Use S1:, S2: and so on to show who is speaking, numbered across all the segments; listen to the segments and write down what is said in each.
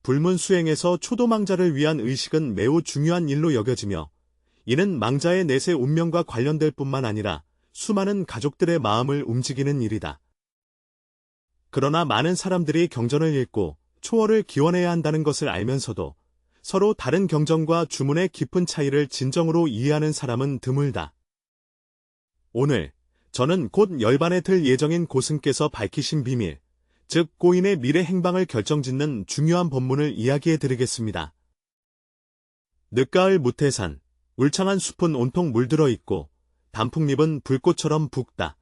S1: 불문수행에서 초도망자를 위한 의식은 매우 중요한 일로 여겨지며 이는 망자의 내세 운명과 관련될 뿐만 아니라 수많은 가족들의 마음을 움직이는 일이다. 그러나 많은 사람들이 경전을 읽고 초월을 기원해야 한다는 것을 알면서도 서로 다른 경전과 주문의 깊은 차이를 진정으로 이해하는 사람은 드물다. 오늘 저는 곧 열반에 들 예정인 고승께서 밝히신 비밀, 즉 고인의 미래 행방을 결정짓는 중요한 법문을 이야기해드리겠습니다. 늦가을 무태산, 울창한 숲은 온통 물들어 있고 단풍잎은 불꽃처럼 붓다.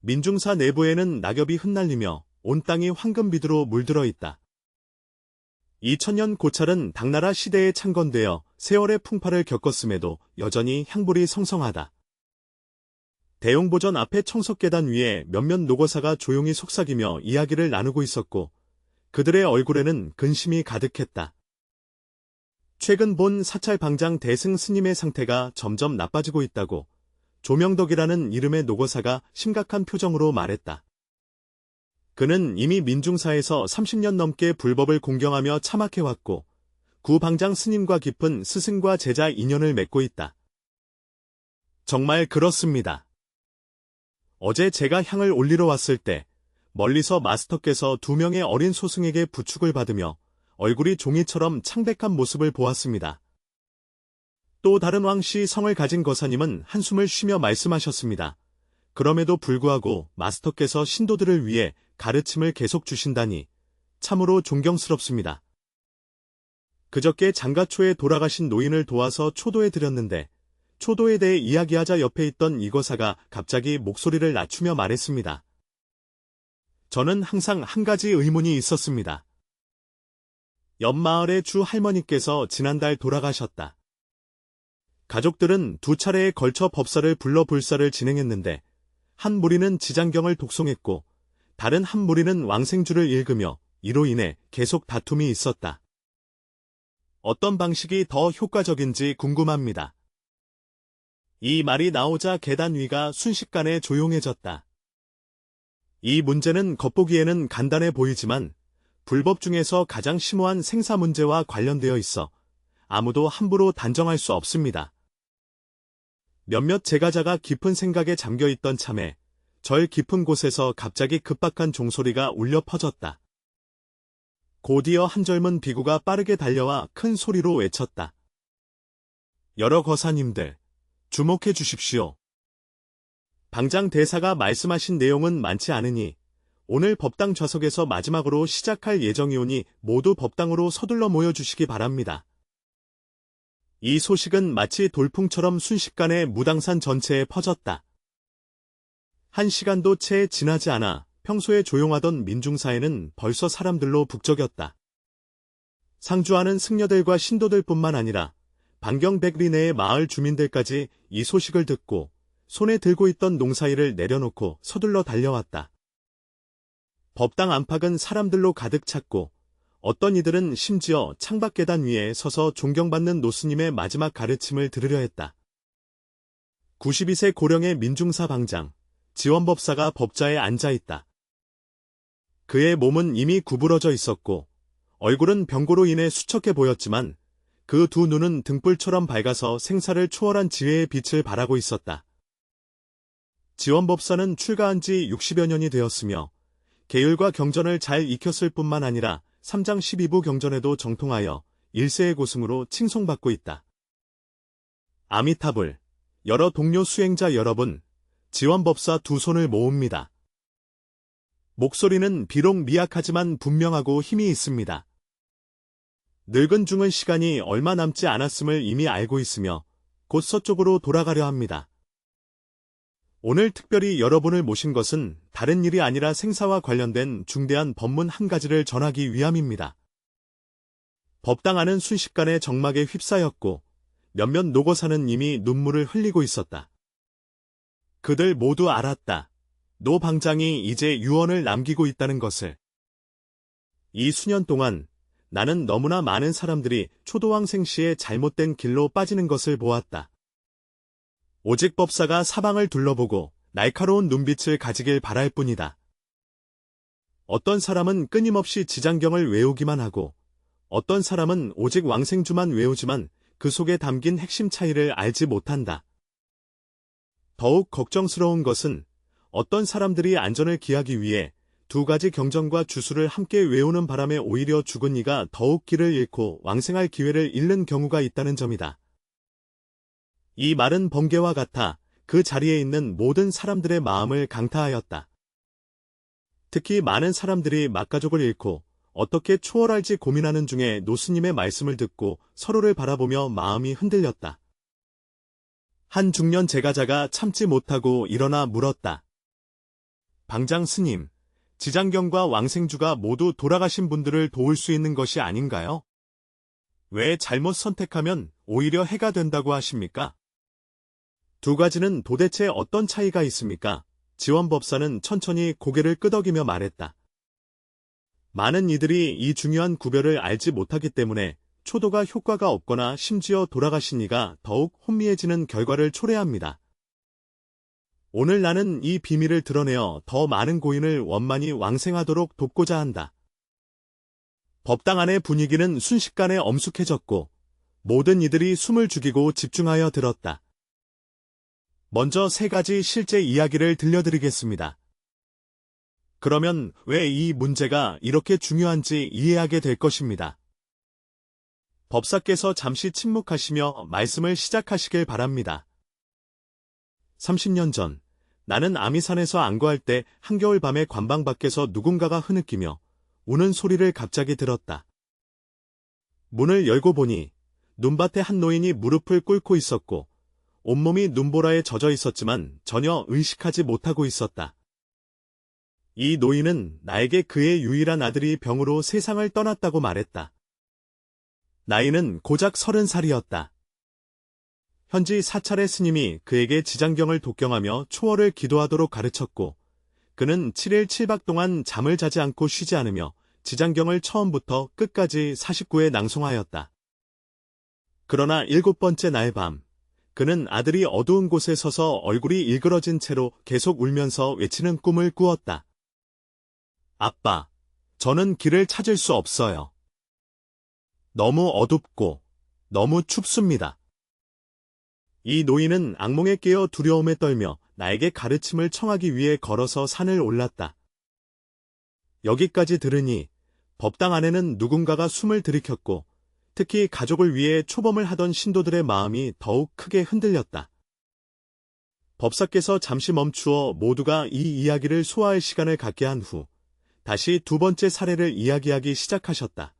S1: 민중사 내부에는 낙엽이 흩날리며 온 땅이 황금비두로 물들어 있다. 2000년 고찰은 당나라 시대에 창건되어 세월의 풍파를 겪었음에도 여전히 향불이 성성하다. 대용보전 앞에 청석계단 위에 몇몇 노거사가 조용히 속삭이며 이야기를 나누고 있었고 그들의 얼굴에는 근심이 가득했다. 최근 본 사찰방장 대승 스님의 상태가 점점 나빠지고 있다고 조명덕이라는 이름의 노거사가 심각한 표정으로 말했다. 그는 이미 민중사에서 30년 넘게 불법을 공경하며 참학해왔고 구방장 스님과 깊은 스승과 제자 인연을 맺고 있다. 정말 그렇습니다. 어제 제가 향을 올리러 왔을 때 멀리서 마스터께서 2명의 어린 소승에게 부축을 받으며 얼굴이 종이처럼 창백한 모습을 보았습니다. 또 다른 왕씨 성을 가진 거사님은 한숨을 쉬며 말씀하셨습니다. 그럼에도 불구하고 마스터께서 신도들을 위해 가르침을 계속 주신다니 참으로 존경스럽습니다. 그저께 장가초에 돌아가신 노인을 도와서 초도해 드렸는데 초도에 대해 이야기하자 옆에 있던 이거사가 갑자기 목소리를 낮추며 말했습니다. 저는 항상 한 가지 의문이 있었습니다. 옆마을의 주 할머니께서 지난달 돌아가셨다. 가족들은 2차례에 걸쳐 법사를 불러 불사를 진행했는데 한 무리는 지장경을 독송했고 다른 한 무리는 왕생주를 읽으며 이로 인해 계속 다툼이 있었다. 어떤 방식이 더 효과적인지 궁금합니다. 이 말이 나오자 계단 위가 순식간에 조용해졌다. 이 문제는 겉보기에는 간단해 보이지만 불법 중에서 가장 심오한 생사 문제와 관련되어 있어 아무도 함부로 단정할 수 없습니다. 몇몇 제가자가 깊은 생각에 잠겨있던 참에 절 깊은 곳에서 갑자기 급박한 종소리가 울려 퍼졌다. 곧이어 한 젊은 비구가 빠르게 달려와 큰 소리로 외쳤다. 여러 거사님들, 주목해 주십시오. 방장 대사가 말씀하신 내용은 많지 않으니 오늘 법당 좌석에서 마지막으로 시작할 예정이오니 모두 법당으로 서둘러 모여주시기 바랍니다. 이 소식은 마치 돌풍처럼 순식간에 무당산 전체에 퍼졌다. 1시간도 채 지나지 않아 평소에 조용하던 민중사에는 벌써 사람들로 북적였다. 상주하는 승려들과 신도들뿐만 아니라 반경 100리 내의 마을 주민들까지 이 소식을 듣고 손에 들고 있던 농사일을 내려놓고 서둘러 달려왔다. 법당 안팎은 사람들로 가득 찼고 어떤 이들은 심지어 창밖 계단 위에 서서 존경받는 노스님의 마지막 가르침을 들으려 했다. 92세 고령의 민중사 방장, 지원법사가 법자에 앉아있다. 그의 몸은 이미 구부러져 있었고 얼굴은 병고로 인해 수척해 보였지만 그 두 눈은 등불처럼 밝아서 생사를 초월한 지혜의 빛을 발하고 있었다. 지원법사는 출가한 지 60여 년이 되었으며 계율과 경전을 잘 익혔을 뿐만 아니라 3장 12부 경전에도 정통하여 일세의 고승으로 칭송받고 있다. 아미타불, 여러 동료 수행자 여러분, 지원법사 두 손을 모읍니다. 목소리는 비록 미약하지만 분명하고 힘이 있습니다. 늙은 중은 시간이 얼마 남지 않았음을 이미 알고 있으며 곧 서쪽으로 돌아가려 합니다. 오늘 특별히 여러분을 모신 것은 다른 일이 아니라 생사와 관련된 중대한 법문 한 가지를 전하기 위함입니다. 법당 안은 순식간에 정막에 휩싸였고 몇몇 노거사는 이미 눈물을 흘리고 있었다. 그들 모두 알았다. 노 방장이 이제 유언을 남기고 있다는 것을. 이 수년 동안 나는 너무나 많은 사람들이 초도왕생 시의 잘못된 길로 빠지는 것을 보았다. 오직 법사가 사방을 둘러보고 날카로운 눈빛을 가지길 바랄 뿐이다. 어떤 사람은 끊임없이 지장경을 외우기만 하고 어떤 사람은 오직 왕생주만 외우지만 그 속에 담긴 핵심 차이를 알지 못한다. 더욱 걱정스러운 것은 어떤 사람들이 안전을 기하기 위해 두 가지 경전과 주수를 함께 외우는 바람에 오히려 죽은 이가 더욱 길을 잃고 왕생할 기회를 잃는 경우가 있다는 점이다. 이 말은 번개와 같아 그 자리에 있는 모든 사람들의 마음을 강타하였다. 특히 많은 사람들이 맏가족을 잃고 어떻게 초월할지 고민하는 중에 노스님의 말씀을 듣고 서로를 바라보며 마음이 흔들렸다. 한 중년 제가자가 참지 못하고 일어나 물었다. 방장 스님, 지장경과 왕생주가 모두 돌아가신 분들을 도울 수 있는 것이 아닌가요? 왜 잘못 선택하면 오히려 해가 된다고 하십니까? 두 가지는 도대체 어떤 차이가 있습니까? 지원법사는 천천히 고개를 끄덕이며 말했다. 많은 이들이 이 중요한 구별을 알지 못하기 때문에 초도가 효과가 없거나 심지어 돌아가신 이가 더욱 혼미해지는 결과를 초래합니다. 오늘 나는 이 비밀을 드러내어 더 많은 고인을 원만히 왕생하도록 돕고자 한다. 법당 안의 분위기는 순식간에 엄숙해졌고 모든 이들이 숨을 죽이고 집중하여 들었다. 먼저 세 가지 실제 이야기를 들려드리겠습니다. 그러면 왜 이 문제가 이렇게 중요한지 이해하게 될 것입니다. 법사께서 잠시 침묵하시며 말씀을 시작하시길 바랍니다. 30년 전, 나는 아미산에서 안거할 때 한겨울 밤에 관방 밖에서 누군가가 흐느끼며 우는 소리를 갑자기 들었다. 문을 열고 보니 눈밭에 한 노인이 무릎을 꿇고 있었고 온몸이 눈보라에 젖어 있었지만 전혀 의식하지 못하고 있었다. 이 노인은 나에게 그의 유일한 아들이 병으로 세상을 떠났다고 말했다. 나이는 고작 30살이었다. 현지 사찰의 스님이 그에게 지장경을 독경하며 초월을 기도하도록 가르쳤고 그는 7일 7박 동안 잠을 자지 않고 쉬지 않으며 지장경을 처음부터 끝까지 49회 낭송하였다. 그러나 7번째 날 밤, 그는 아들이 어두운 곳에 서서 얼굴이 일그러진 채로 계속 울면서 외치는 꿈을 꾸었다. 아빠, 저는 길을 찾을 수 없어요. 너무 어둡고 너무 춥습니다. 이 노인은 악몽에 깨어 두려움에 떨며 나에게 가르침을 청하기 위해 걸어서 산을 올랐다. 여기까지 들으니 법당 안에는 누군가가 숨을 들이켰고 특히 가족을 위해 초범을 하던 신도들의 마음이 더욱 크게 흔들렸다. 법사께서 잠시 멈추어 모두가 이 이야기를 소화할 시간을 갖게 한 후 다시 두 번째 사례를 이야기하기 시작하셨다.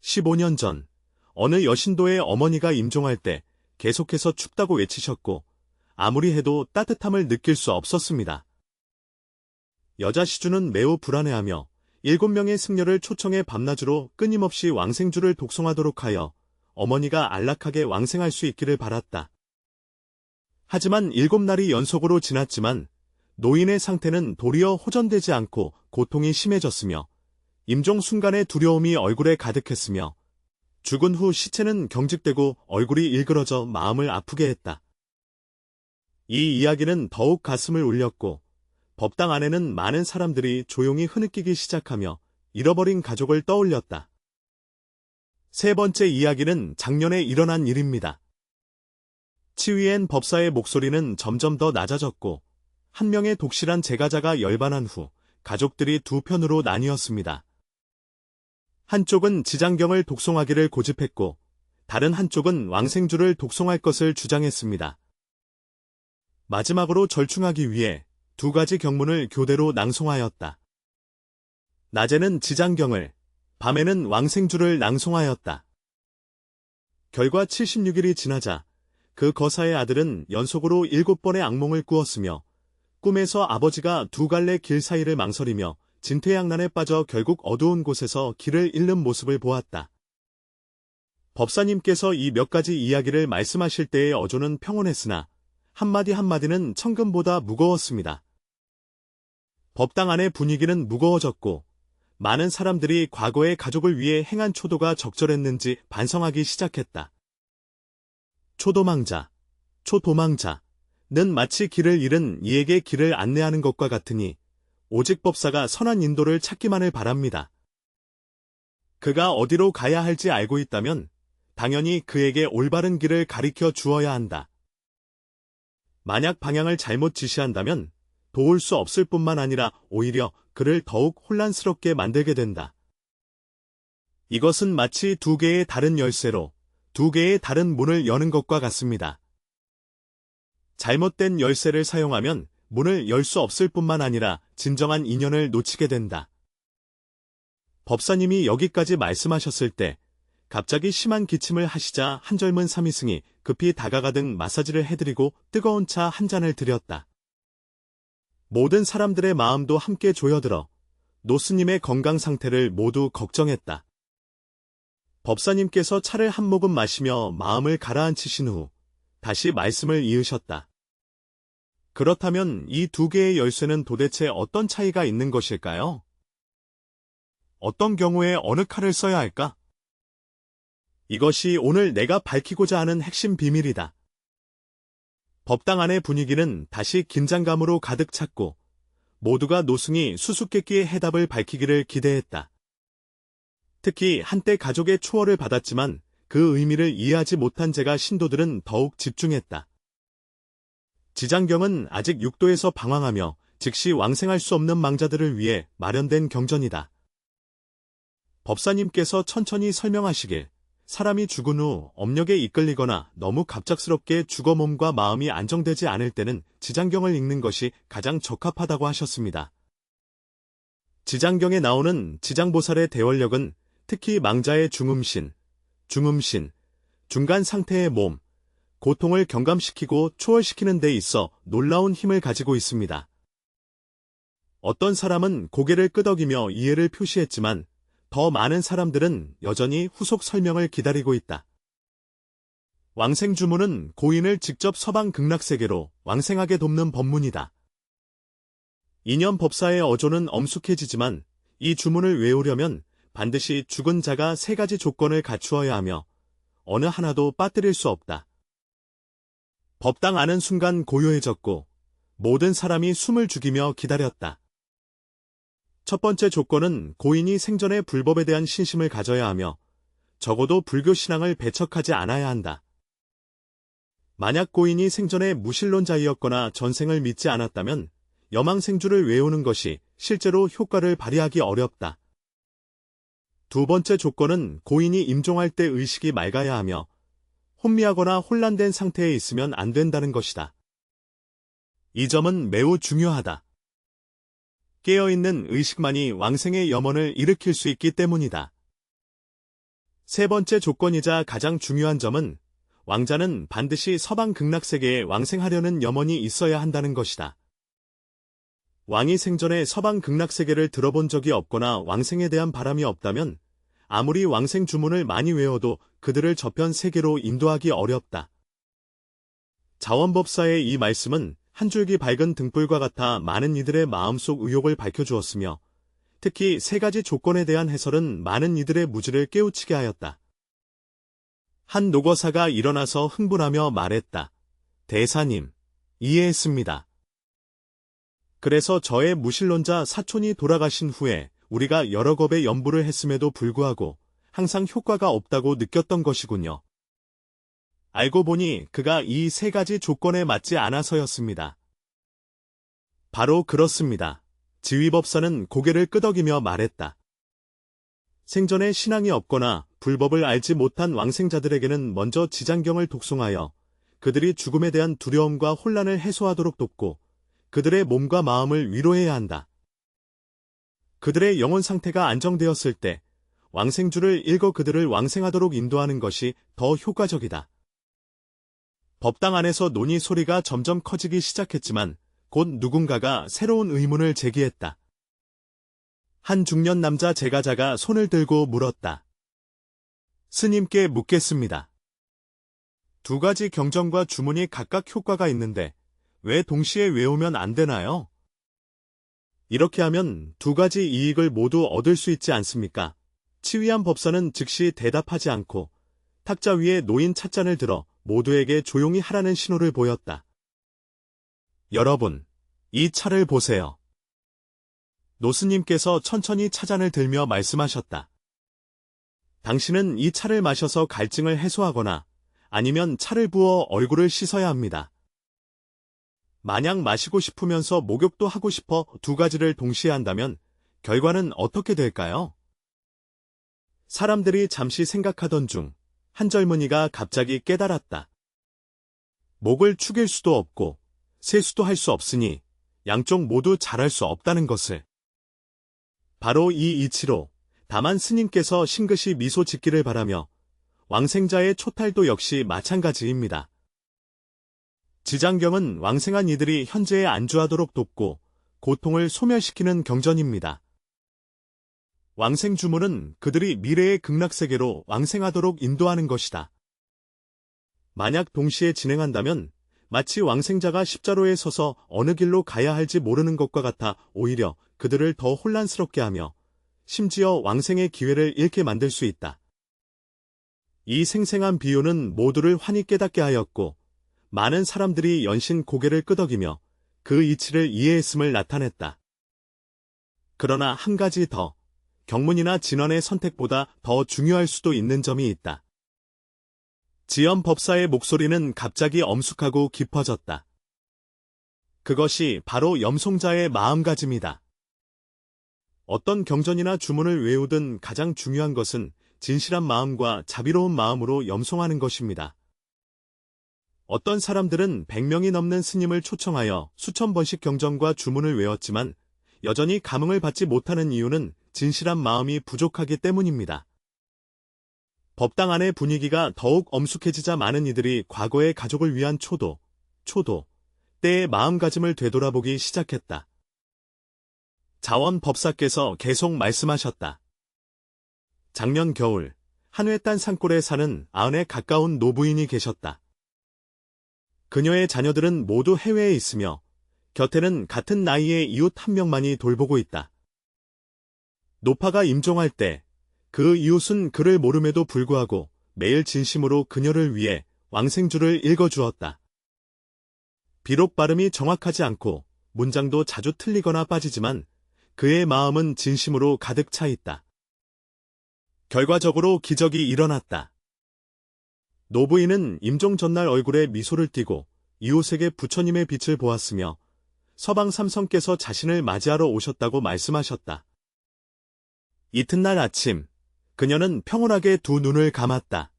S1: 15년 전 어느 여신도의 어머니가 임종할 때 계속해서 춥다고 외치셨고 아무리 해도 따뜻함을 느낄 수 없었습니다. 여자 시주는 매우 불안해하며 7명의 승려를 초청해 밤낮으로 끊임없이 왕생주를 독송하도록 하여 어머니가 안락하게 왕생할 수 있기를 바랐다. 하지만 7날이 연속으로 지났지만 노인의 상태는 도리어 호전되지 않고 고통이 심해졌으며 임종 순간의 두려움이 얼굴에 가득했으며 죽은 후 시체는 경직되고 얼굴이 일그러져 마음을 아프게 했다. 이 이야기는 더욱 가슴을 울렸고 법당 안에는 많은 사람들이 조용히 흐느끼기 시작하며 잃어버린 가족을 떠올렸다. 세 번째 이야기는 작년에 일어난 일입니다. 치위엔 법사의 목소리는 점점 더 낮아졌고 한 명의 독실한 제가자가 열반한 후 가족들이 두 편으로 나뉘었습니다. 한쪽은 지장경을 독송하기를 고집했고 다른 한쪽은 왕생주를 독송할 것을 주장했습니다. 마지막으로 절충하기 위해 두 가지 경문을 교대로 낭송하였다. 낮에는 지장경을, 밤에는 왕생주를 낭송하였다. 결과 76일이 지나자 그 거사의 아들은 연속으로 7번의 악몽을 꾸었으며 꿈에서 아버지가 두 갈래 길 사이를 망설이며 진퇴양난에 빠져 결국 어두운 곳에서 길을 잃는 모습을 보았다. 법사님께서 이 몇 가지 이야기를 말씀하실 때의 어조는 평온했으나 한마디 한마디는 천금보다 무거웠습니다. 법당 안의 분위기는 무거워졌고 많은 사람들이 과거의 가족을 위해 행한 초도가 적절했는지 반성하기 시작했다. 초도망자, 초도망자는 마치 길을 잃은 이에게 길을 안내하는 것과 같으니 오직 법사가 선한 인도를 찾기만을 바랍니다. 그가 어디로 가야 할지 알고 있다면 당연히 그에게 올바른 길을 가리켜 주어야 한다. 만약 방향을 잘못 지시한다면 도울 수 없을 뿐만 아니라 오히려 그를 더욱 혼란스럽게 만들게 된다. 이것은 마치 두 개의 다른 열쇠로 두 개의 다른 문을 여는 것과 같습니다. 잘못된 열쇠를 사용하면 문을 열 수 없을 뿐만 아니라 진정한 인연을 놓치게 된다. 법사님이 여기까지 말씀하셨을 때 갑자기 심한 기침을 하시자 한 젊은 사미승이 급히 다가가듯 마사지를 해드리고 뜨거운 차 한 잔을 드렸다. 모든 사람들의 마음도 함께 조여들어 노스님의 건강 상태를 모두 걱정했다. 법사님께서 차를 한 모금 마시며 마음을 가라앉히신 후 다시 말씀을 이으셨다. 그렇다면 이 두 개의 열쇠는 도대체 어떤 차이가 있는 것일까요? 어떤 경우에 어느 칼을 써야 할까? 이것이 오늘 내가 밝히고자 하는 핵심 비밀이다. 법당 안의 분위기는 다시 긴장감으로 가득 찼고 모두가 노승이 수수께끼의 해답을 밝히기를 기대했다. 특히 한때 가족의 초월을 받았지만 그 의미를 이해하지 못한 제가 신도들은 더욱 집중했다. 지장경은 아직 육도에서 방황하며 즉시 왕생할 수 없는 망자들을 위해 마련된 경전이다. 법사님께서 천천히 설명하시길 사람이 죽은 후 업력에 이끌리거나 너무 갑작스럽게 죽어 몸과 마음이 안정되지 않을 때는 지장경을 읽는 것이 가장 적합하다고 하셨습니다. 지장경에 나오는 지장보살의 대원력은 특히 망자의 중음신, 중간 상태의 몸, 고통을 경감시키고 초월시키는 데 있어 놀라운 힘을 가지고 있습니다. 어떤 사람은 고개를 끄덕이며 이해를 표시했지만 더 많은 사람들은 여전히 후속 설명을 기다리고 있다. 왕생주문은 고인을 직접 서방 극락세계로 왕생하게 돕는 법문이다. 인연 법사의 어조는 엄숙해지지만 이 주문을 외우려면 반드시 죽은 자가 세 가지 조건을 갖추어야 하며 어느 하나도 빠뜨릴 수 없다. 법당 안은 순간 고요해졌고 모든 사람이 숨을 죽이며 기다렸다. 첫 번째 조건은 고인이 생전에 불법에 대한 신심을 가져야 하며 적어도 불교 신앙을 배척하지 않아야 한다. 만약 고인이 생전에 무신론자이었거나 전생을 믿지 않았다면 여망생주를 외우는 것이 실제로 효과를 발휘하기 어렵다. 두 번째 조건은 고인이 임종할 때 의식이 맑아야 하며 혼미하거나 혼란된 상태에 있으면 안 된다는 것이다. 이 점은 매우 중요하다. 깨어있는 의식만이 왕생의 염원을 일으킬 수 있기 때문이다. 세 번째 조건이자 가장 중요한 점은 왕자는 반드시 서방 극락세계에 왕생하려는 염원이 있어야 한다는 것이다. 왕이 생전에 서방 극락세계를 들어본 적이 없거나 왕생에 대한 바람이 없다면 아무리 왕생 주문을 많이 외워도 그들을 저편 세계로 인도하기 어렵다. 자원법사의 이 말씀은 한 줄기 밝은 등불과 같아 많은 이들의 마음속 의욕을 밝혀주었으며 특히 세 가지 조건에 대한 해설은 많은 이들의 무지를 깨우치게 하였다. 한 노거사가 일어나서 흥분하며 말했다. 대사님, 이해했습니다. 그래서 저의 무신론자 사촌이 돌아가신 후에 우리가 여러 겁의 연부를 했음에도 불구하고 항상 효과가 없다고 느꼈던 것이군요. 알고 보니 그가 이 세 가지 조건에 맞지 않아서였습니다. 바로 그렇습니다. 지휘법사는 고개를 끄덕이며 말했다. 생전에 신앙이 없거나 불법을 알지 못한 왕생자들에게는 먼저 지장경을 독송하여 그들이 죽음에 대한 두려움과 혼란을 해소하도록 돕고 그들의 몸과 마음을 위로해야 한다. 그들의 영혼 상태가 안정되었을 때 왕생주를 읽어 그들을 왕생하도록 인도하는 것이 더 효과적이다. 법당 안에서 논의 소리가 점점 커지기 시작했지만 곧 누군가가 새로운 의문을 제기했다. 한 중년 남자 제가자가 손을 들고 물었다. 스님께 묻겠습니다. 두 가지 경전과 주문이 각각 효과가 있는데 왜 동시에 외우면 안 되나요? 이렇게 하면 두 가지 이익을 모두 얻을 수 있지 않습니까? 치위한 법사는 즉시 대답하지 않고 탁자 위에 놓인 찻잔을 들어 모두에게 조용히 하라는 신호를 보였다. 여러분, 이 차를 보세요. 노스님께서 천천히 차잔을 들며 말씀하셨다. 당신은 이 차를 마셔서 갈증을 해소하거나 아니면 차를 부어 얼굴을 씻어야 합니다. 만약 마시고 싶으면서 목욕도 하고 싶어 두 가지를 동시에 한다면 결과는 어떻게 될까요? 사람들이 잠시 생각하던 중 한 젊은이가 갑자기 깨달았다. 목을 축일 수도 없고 세수도 할 수 없으니 양쪽 모두 잘할 수 없다는 것을. 바로 이 이치로 다만 스님께서 싱긋이 미소 짓기를 바라며 왕생자의 초탈도 역시 마찬가지입니다. 지장경은 왕생한 이들이 현재에 안주하도록 돕고 고통을 소멸시키는 경전입니다. 왕생주문은 그들이 미래의 극락세계로 왕생하도록 인도하는 것이다. 만약 동시에 진행한다면 마치 왕생자가 십자로에 서서 어느 길로 가야 할지 모르는 것과 같아 오히려 그들을 더 혼란스럽게 하며 심지어 왕생의 기회를 잃게 만들 수 있다. 이 생생한 비유는 모두를 환히 깨닫게 하였고 많은 사람들이 연신 고개를 끄덕이며 그 이치를 이해했음을 나타냈다. 그러나 한 가지 더, 경문이나 진언의 선택보다 더 중요할 수도 있는 점이 있다. 지연 법사의 목소리는 갑자기 엄숙하고 깊어졌다. 그것이 바로 염송자의 마음가짐이다. 어떤 경전이나 주문을 외우든 가장 중요한 것은 진실한 마음과 자비로운 마음으로 염송하는 것입니다. 어떤 사람들은 100명이 넘는 스님을 초청하여 수천 번씩 경전과 주문을 외웠지만 여전히 감흥을 받지 못하는 이유는 진실한 마음이 부족하기 때문입니다. 법당 안의 분위기가 더욱 엄숙해지자 많은 이들이 과거의 가족을 위한 초도, 때의 마음가짐을 되돌아보기 시작했다. 자원 법사께서 계속 말씀하셨다. 작년 겨울, 한회딴 산골에 사는 90에 가까운 노부인이 계셨다. 그녀의 자녀들은 모두 해외에 있으며 곁에는 같은 나이의 이웃 한 명만이 돌보고 있다. 노파가 임종할 때 그 이웃은 그를 모름에도 불구하고 매일 진심으로 그녀를 위해 왕생주를 읽어주었다. 비록 발음이 정확하지 않고 문장도 자주 틀리거나 빠지지만 그의 마음은 진심으로 가득 차 있다. 결과적으로 기적이 일어났다. 노부인은 임종 전날 얼굴에 미소를 띠고 이웃에게 부처님의 빛을 보았으며 서방 삼성께서 자신을 맞이하러 오셨다고 말씀하셨다. 이튿날 아침, 그녀는 평온하게 두 눈을 감았다.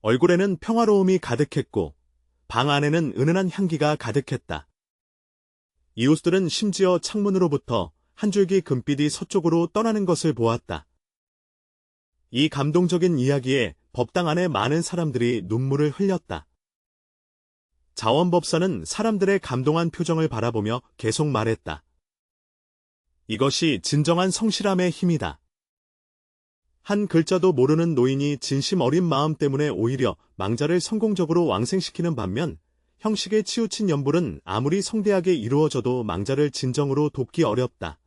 S1: 얼굴에는 평화로움이 가득했고 방 안에는 은은한 향기가 가득했다. 이웃들은 심지어 창문으로부터 한 줄기 금빛이 서쪽으로 떠나는 것을 보았다. 이 감동적인 이야기에 법당 안에 많은 사람들이 눈물을 흘렸다. 자원법사는 사람들의 감동한 표정을 바라보며 계속 말했다. 이것이 진정한 성실함의 힘이다. 한 글자도 모르는 노인이 진심 어린 마음 때문에 오히려 망자를 성공적으로 왕생시키는 반면 형식에 치우친 연불은 아무리 성대하게 이루어져도 망자를 진정으로 돕기 어렵다.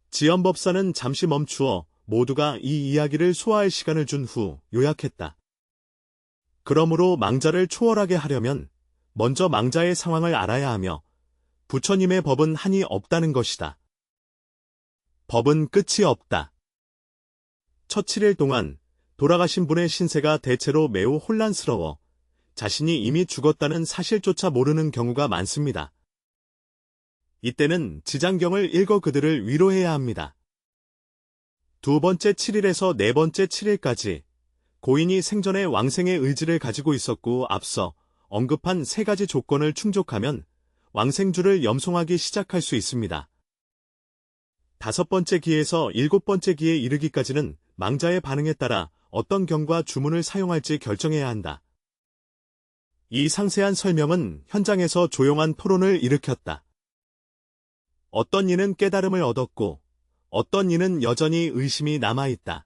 S1: 지연법사는 잠시 멈추어 모두가 이 이야기를 소화할 시간을 준 후 요약했다. 그러므로 망자를 초월하게 하려면 먼저 망자의 상황을 알아야 하며 부처님의 법은 한이 없다는 것이다. 법은 끝이 없다. 첫 7일 동안 돌아가신 분의 신세가 대체로 매우 혼란스러워 자신이 이미 죽었다는 사실조차 모르는 경우가 많습니다. 이때는 지장경을 읽어 그들을 위로해야 합니다. 두 번째 7일에서 네 번째 7일까지 고인이 생전에 왕생의 의지를 가지고 있었고 앞서 언급한 세 가지 조건을 충족하면 왕생주를 염송하기 시작할 수 있습니다. 다섯 번째 기에서 일곱 번째 기에 이르기까지는 망자의 반응에 따라 어떤 경과 주문을 사용할지 결정해야 한다. 이 상세한 설명은 현장에서 조용한 토론을 일으켰다. 어떤 이는 깨달음을 얻었고 어떤 이는 여전히 의심이 남아있다.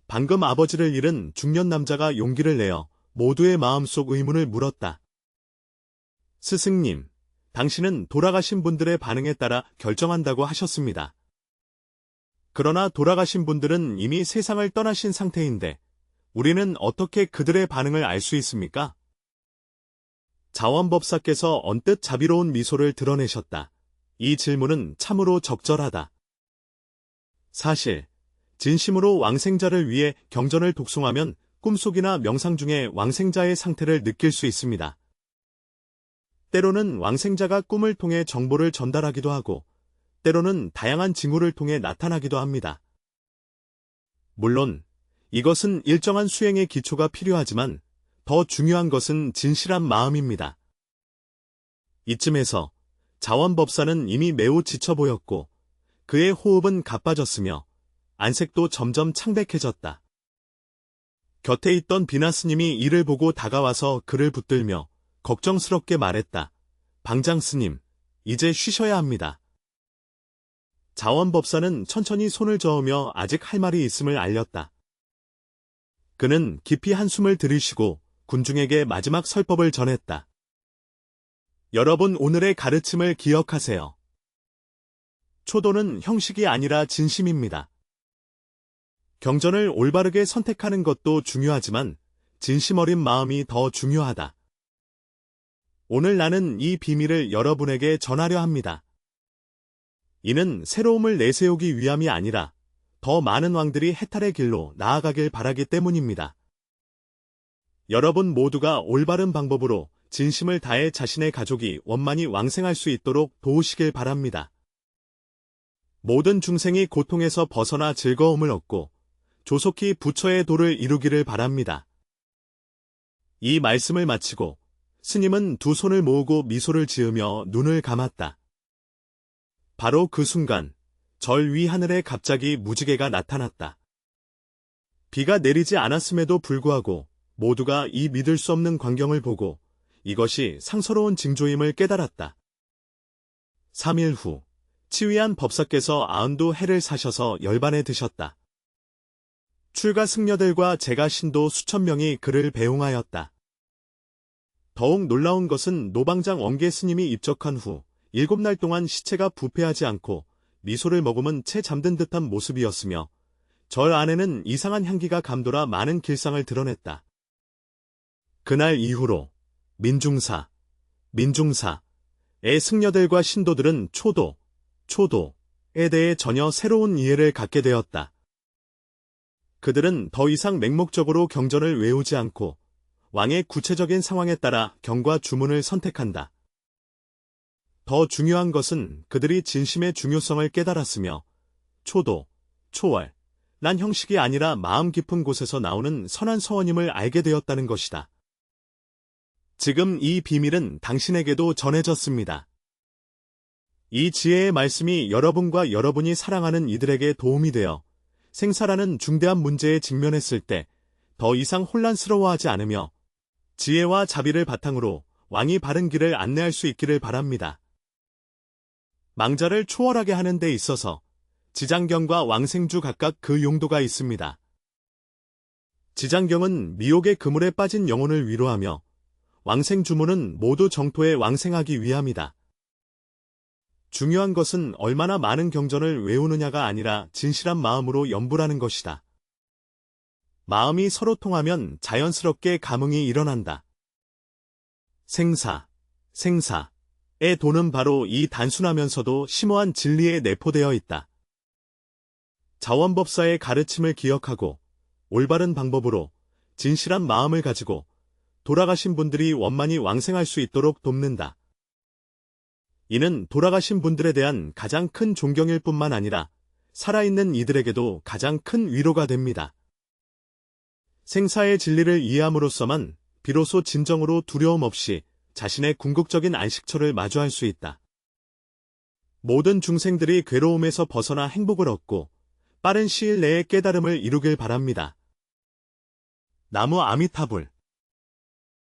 S1: 방금 아버지를 잃은 중년 남자가 용기를 내어 모두의 마음속 의문을 물었다. 스승님, 당신은 돌아가신 분들의 반응에 따라 결정한다고 하셨습니다. 그러나 돌아가신 분들은 이미 세상을 떠나신 상태인데 우리는 어떻게 그들의 반응을 알 수 있습니까? 자원법사께서 언뜻 자비로운 미소를 드러내셨다. 이 질문은 참으로 적절하다. 사실, 진심으로 왕생자를 위해 경전을 독송하면 꿈속이나 명상 중에 왕생자의 상태를 느낄 수 있습니다. 때로는 왕생자가 꿈을 통해 정보를 전달하기도 하고, 때로는 다양한 징후를 통해 나타나기도 합니다. 물론, 이것은 일정한 수행의 기초가 필요하지만, 더 중요한 것은 진실한 마음입니다. 이쯤에서 자원법사는 이미 매우 지쳐 보였고, 그의 호흡은 가빠졌으며, 안색도 점점 창백해졌다. 곁에 있던 비나 스님이 이를 보고 다가와서 그를 붙들며 걱정스럽게 말했다. 방장 스님, 이제 쉬셔야 합니다. 자원법사는 천천히 손을 저으며 아직 할 말이 있음을 알렸다. 그는 깊이 한숨을 들이쉬고 군중에게 마지막 설법을 전했다. 여러분 오늘의 가르침을 기억하세요. 초도는 형식이 아니라 진심입니다. 경전을 올바르게 선택하는 것도 중요하지만 진심 어린 마음이 더 중요하다. 오늘 나는 이 비밀을 여러분에게 전하려 합니다. 이는 새로움을 내세우기 위함이 아니라 더 많은 왕들이 해탈의 길로 나아가길 바라기 때문입니다. 여러분 모두가 올바른 방법으로 진심을 다해 자신의 가족이 원만히 왕생할 수 있도록 도우시길 바랍니다. 모든 중생이 고통에서 벗어나 즐거움을 얻고 조속히 부처의 도를 이루기를 바랍니다. 이 말씀을 마치고 스님은 두 손을 모으고 미소를 지으며 눈을 감았다. 바로 그 순간 절 위 하늘에 갑자기 무지개가 나타났다. 비가 내리지 않았음에도 불구하고 모두가 이 믿을 수 없는 광경을 보고 이것이 상서로운 징조임을 깨달았다. 3일 후 치위한 법사께서 92해를 사셔서 열반에 드셨다. 출가 승려들과 제가 신도 수천 명이 그를 배웅하였다. 더욱 놀라운 것은 노방장 원계 스님이 입적한 후 7날 동안 시체가 부패하지 않고 미소를 머금은 채 잠든 듯한 모습이었으며 절 안에는 이상한 향기가 감돌아 많은 길상을 드러냈다. 그날 이후로 민중사의 승려들과 신도들은 초도에 대해 전혀 새로운 이해를 갖게 되었다. 그들은 더 이상 맹목적으로 경전을 외우지 않고 왕의 구체적인 상황에 따라 경과 주문을 선택한다. 더 중요한 것은 그들이 진심의 중요성을 깨달았으며 초월, 난 형식이 아니라 마음 깊은 곳에서 나오는 선한 서원임을 알게 되었다는 것이다. 지금 이 비밀은 당신에게도 전해졌습니다. 이 지혜의 말씀이 여러분과 여러분이 사랑하는 이들에게 도움이 되어 생사라는 중대한 문제에 직면했을 때 더 이상 혼란스러워하지 않으며 지혜와 자비를 바탕으로 왕이 바른 길을 안내할 수 있기를 바랍니다. 망자를 초월하게 하는 데 있어서 지장경과 왕생주 각각 그 용도가 있습니다. 지장경은 미혹의 그물에 빠진 영혼을 위로하며 왕생주문은 모두 정토에 왕생하기 위함이다. 중요한 것은 얼마나 많은 경전을 외우느냐가 아니라 진실한 마음으로 연불하는 것이다. 마음이 서로 통하면 자연스럽게 감흥이 일어난다. 생사의 도는 바로 이 단순하면서도 심오한 진리에 내포되어 있다. 자원법사의 가르침을 기억하고 올바른 방법으로 진실한 마음을 가지고 돌아가신 분들이 원만히 왕생할 수 있도록 돕는다. 이는 돌아가신 분들에 대한 가장 큰 존경일 뿐만 아니라 살아있는 이들에게도 가장 큰 위로가 됩니다. 생사의 진리를 이해함으로써만 비로소 진정으로 두려움 없이 자신의 궁극적인 안식처를 마주할 수 있다. 모든 중생들이 괴로움에서 벗어나 행복을 얻고 빠른 시일 내에 깨달음을 이루길 바랍니다. 나무 아미타불